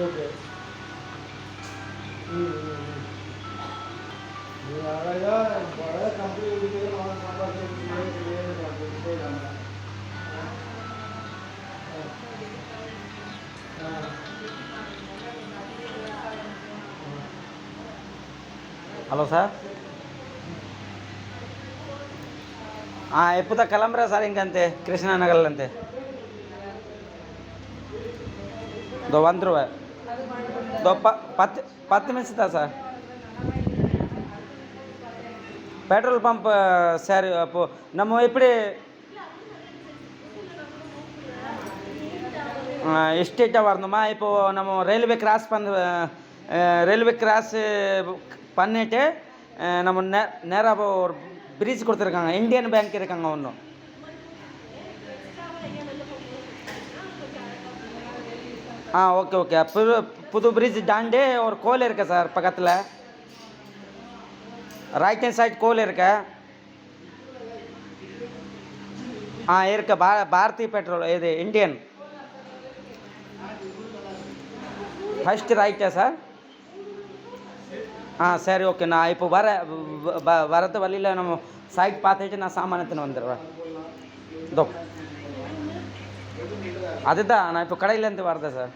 Okay. ம் ம் ம். நீ அழகா அழகா கம்பெனி வீட்டுக்கு நான் சம்பாதிச்சு போயிடலாங்க. ஆ ஆ. హలో సార్ ఎప్పుడు కిளம்புறேன் சார் இங்கேருந்து கிருஷ்ணாநகர்லேருந்து இதோ வந்துடுவேன். இதோ 10 நிமிஷம் தான் சார். பெட்ரோல் பம்ப் சரி அப்போது நம்ம எப்படி எஸ்டேட்டாக வரணுமா? இப்போது நம்ம ரயில்வே கிராஸ் பண்ணிவிட்டு நம்ம நேராக ஒரு பிரிட்ஜ் கொடுத்துருக்காங்க, இந்தியன் பேங்க் இருக்காங்க ஒன்று. Okay okay. புது பிரிட்ஜ் தாண்டி ஒரு கோயில் இருக்கு சார் பக்கத்தில். ரைட் ஹேண்ட் சைட் கோயில் இருக்கு. இருக்கு. பாரதி பெட்ரோல் இது இந்தியன் ஃபஸ்ட் ரைட்டா சார்? சரி ஓகே. நான் இப்போ வரது வழியில் நம்ம சைட் பார்த்துட்டு நான் சாமான் எடுத்துன்னு வந்துடுவேன். இதோ அதுதான் நான் இப்போ கடையிலேருந்து வரதேன் சார்.